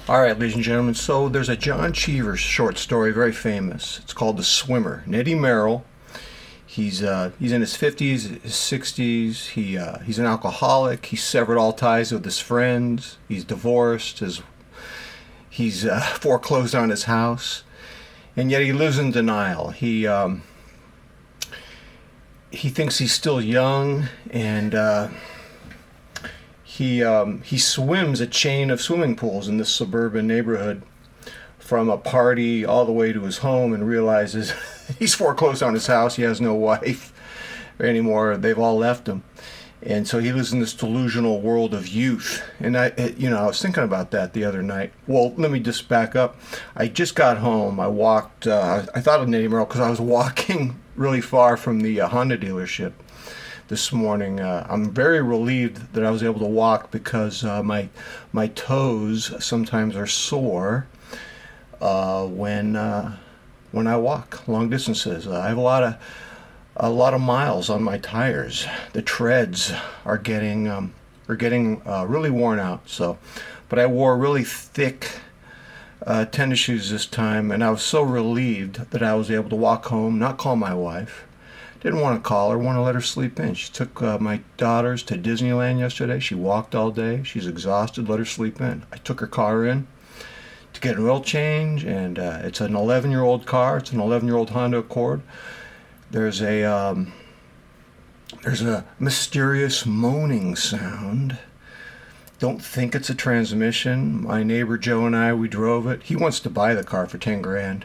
All right, ladies and gentlemen, so there's a John Cheever short story, very famous. It's called The Swimmer. And Eddie Merrill, he's in his 50s, his 60s. He's an alcoholic. He's severed all ties with his friends. He's divorced. He's foreclosed on his house. And yet he lives in denial. He thinks he's still young, and he swims a chain of swimming pools in this suburban neighborhood from a party all the way to his home, and realizes he's foreclosed on his house. He has no wife anymore. They've all left him. And so he lives in this delusional world of youth. And I was thinking about that the other night. Well, let me just back up. I just got home. I walked, I thought of Eddie Merrill because I was walking really far from the Honda dealership this morning. I'm very relieved that I was able to walk because my toes sometimes are sore when I walk long distances. I have a lot of miles on my tires. The treads are getting really worn out. So, but I wore really thick tennis shoes this time, and I was so relieved that I was able to walk home, not call my wife. Didn't want to call her, want to let her sleep in. She took my daughters to Disneyland yesterday. She walked all day. She's exhausted. Let her sleep in. I took her car in to get an oil change, and it's an 11-year-old car. It's an 11-year-old Honda Accord. There's a mysterious moaning sound. Don't think it's a transmission. My neighbor Joe and I, we drove it. He wants to buy the car for 10 grand.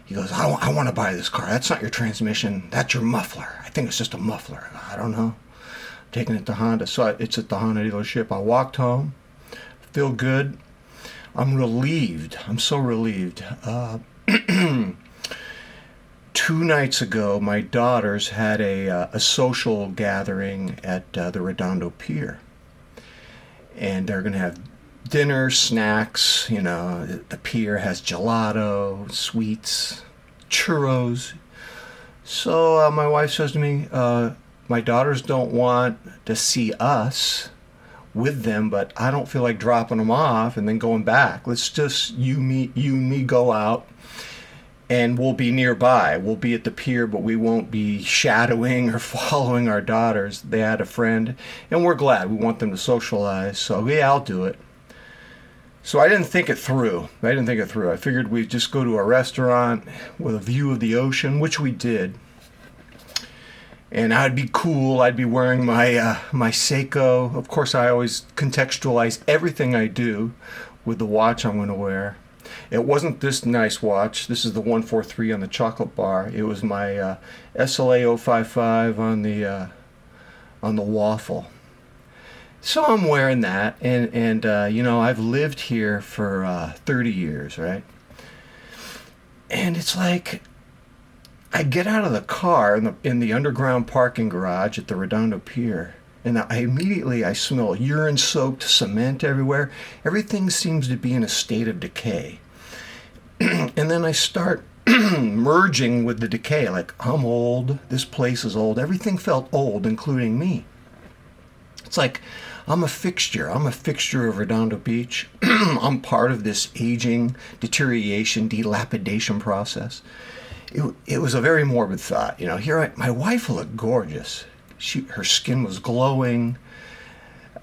He goes, I want to buy this car. That's not your transmission. That's your muffler. I think it's just a muffler. I don't know. I'm taking it to Honda. So it's at the Honda dealership. I walked home. Feel good. I'm relieved. I'm so relieved. 2 nights ago, my daughters had a social gathering at the Redondo Pier. And they're going to have dinner, snacks. You know, the pier has gelato, sweets, churros. So my wife says to me, my daughters don't want to see us with them, but I don't feel like dropping them off and then going back. Let's just, you and me go out, and we'll be nearby. We'll be at the pier, but we won't be shadowing or following our daughters. They had a friend, and we're glad. We want them to socialize. So yeah, I'll do it. So I didn't think it through. I figured we'd just go to a restaurant with a view of the ocean, which we did. And I'd be cool. I'd be wearing my Seiko. Of course, I always contextualize everything I do with the watch I'm going to wear. It wasn't this nice watch. This is the 143 on the Chocolate Bar. It was my SLA055 on the waffle. So I'm wearing that, and I've lived here for 30 years, right? And it's like I get out of the car in the underground parking garage at the Redondo Pier, and I immediately smell urine-soaked cement everywhere. Everything seems to be in a state of decay. And then I start merging with the decay, like, I'm old, this place is old. Everything felt old, including me. It's like I'm a fixture of Redondo Beach. I'm part of this aging, deterioration, dilapidation process. It was a very morbid thought. My wife looked gorgeous. Her skin was glowing.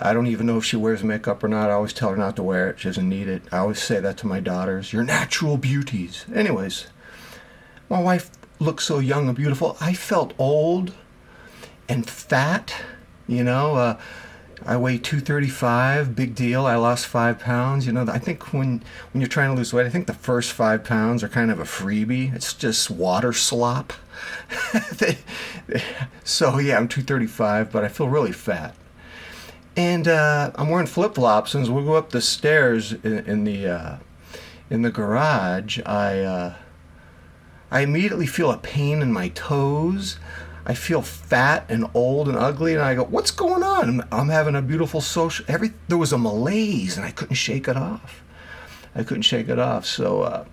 I don't even know if she wears makeup or not. I always tell her not to wear it. She doesn't need it. I always say that to my daughters. You're natural beauties. Anyways, my wife looked so young and beautiful. I felt old and fat. I weigh 235, big deal. I lost 5 pounds. I think when you're trying to lose weight, I think the first 5 pounds are kind of a freebie. It's just water slop. So yeah, I'm 235, but I feel really fat. And I'm wearing flip-flops, and as we go up the stairs in the garage, I immediately feel a pain in my toes. I feel fat and old and ugly, and I go, what's going on? I'm having a beautiful social... There was a malaise, and I couldn't shake it off. So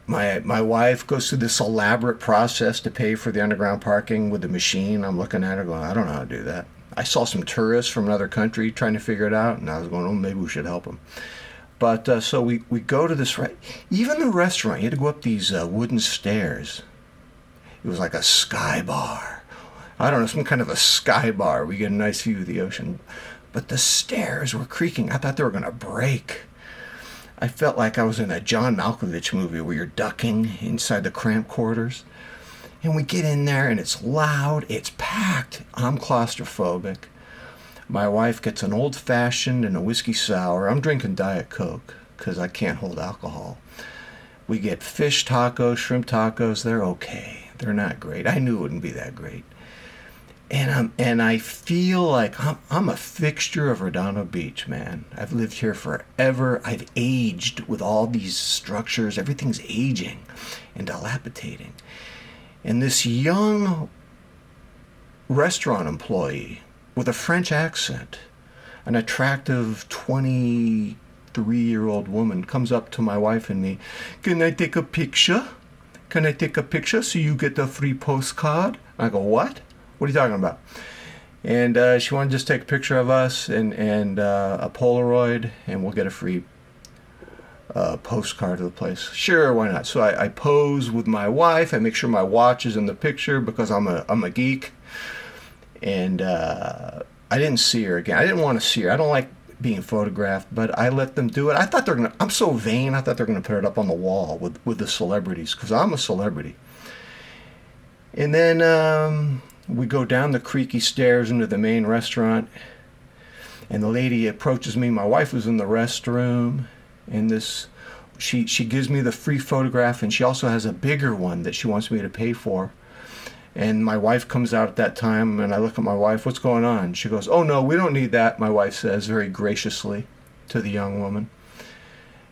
my wife goes through this elaborate process to pay for the underground parking with the machine. I'm looking at her going, I don't know how to do that. I saw some tourists from another country trying to figure it out, and I was going, oh, maybe we should help them. But so we go to this, even the restaurant, you had to go up these wooden stairs. It was like a sky bar. I don't know, some kind of a sky bar. We get a nice view of the ocean. But the stairs were creaking. I thought they were going to break. I felt like I was in a John Malkovich movie where you're ducking inside the cramped quarters. And we get in there and it's loud, it's packed. I'm claustrophobic. My wife gets an old-fashioned and a whiskey sour. I'm drinking Diet Coke because I can't hold alcohol. We get fish tacos, shrimp tacos. They're okay. They're not great. I knew it wouldn't be that great. And I feel like I'm a fixture of Redondo Beach, man. I've lived here forever. I've aged with all these structures. Everything's aging and dilapidating. And this young restaurant employee with a French accent, an attractive 23-year-old woman, comes up to my wife and me. Can I take a picture? Can I take a picture so you get a free postcard? I go, what? What are you talking about? And she wanted to just take a picture of us and a Polaroid, and we'll get a free postcard of the place. Sure, why not? So I pose with my wife. I make sure my watch is in the picture because I'm a geek. And I didn't see her again. I didn't want to see her. I don't like being photographed, but I let them do it. I thought I'm so vain. I thought they're gonna put it up on the wall with the celebrities because I'm a celebrity. And then we go down the creaky stairs into the main restaurant, and the lady approaches me. My wife was in the restroom, and she gives me the free photograph, and she also has a bigger one that she wants me to pay for. And my wife comes out at that time, and I look at my wife, what's going on? She goes, oh no, we don't need that, my wife says very graciously to the young woman.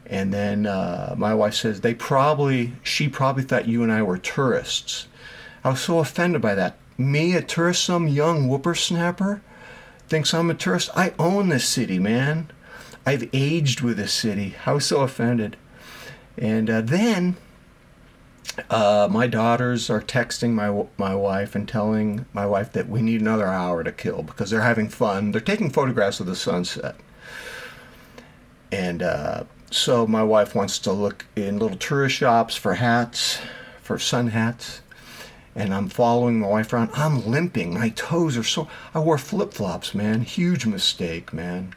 And then my wife says, she probably thought you and I were tourists. I was so offended by that. Me, a tourist, some young whippersnapper thinks I'm a tourist. I own this city, man. I've aged with this city. I was so offended. And then my daughters are texting my wife and telling my wife that we need another hour to kill because they're having fun. They're taking photographs of the sunset. And so my wife wants to look in little tourist shops for hats, for sun hats. And I'm following my wife around. I'm limping. My toes are so... I wore flip-flops, man. Huge mistake, man.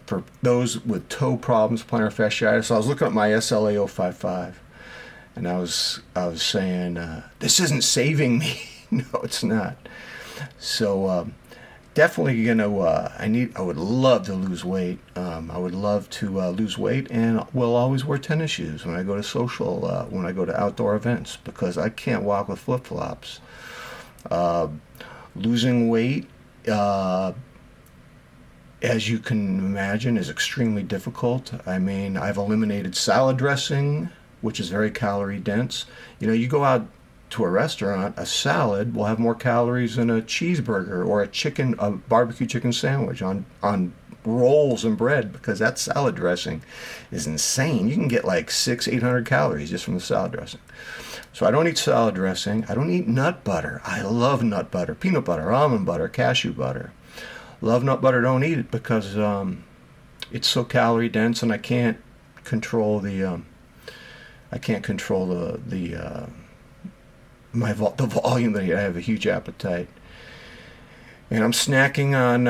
For those with toe problems, plantar fasciitis, I was looking at my SLA055. And I was saying, this isn't saving me. No, it's not. So definitely I would love to lose weight. I would love to lose weight, and will always wear tennis shoes when I go to when I go to outdoor events because I can't walk with flip-flops. Losing weight, as you can imagine, is extremely difficult. I mean, I've eliminated salad dressing, which is very calorie dense. You go out to a restaurant, a salad will have more calories than a cheeseburger or a barbecue chicken sandwich on rolls and bread because that salad dressing is insane. You can get like 600-800 calories just from the salad dressing. So I don't eat salad dressing. I don't eat nut butter. I love nut butter, peanut butter, almond butter, cashew butter. Love nut butter, don't eat it because it's so calorie dense and I can't control the volume that I have a huge appetite. And I'm snacking on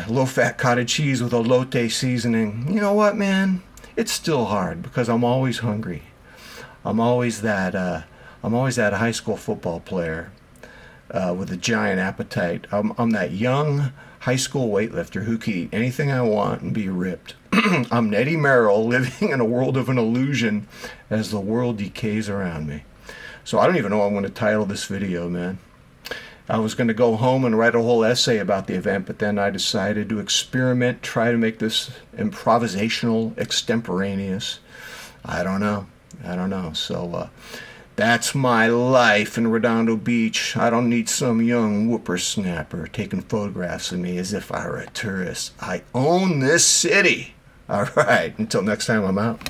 low-fat cottage cheese with elote seasoning. You know what, man? It's still hard because I'm always hungry. I'm always that high school football player with a giant appetite. I'm that young high school weightlifter who can eat anything I want and be ripped. I'm Nettie Merrill living in a world of an illusion as the world decays around me. So I don't even know what I'm going to title this video, man. I was going to go home and write a whole essay about the event, but then I decided to experiment, try to make this improvisational, extemporaneous. I don't know. So that's my life in Redondo Beach. I don't need some young whippersnapper taking photographs of me as if I were a tourist. I own this city. All right, until next time I'm out.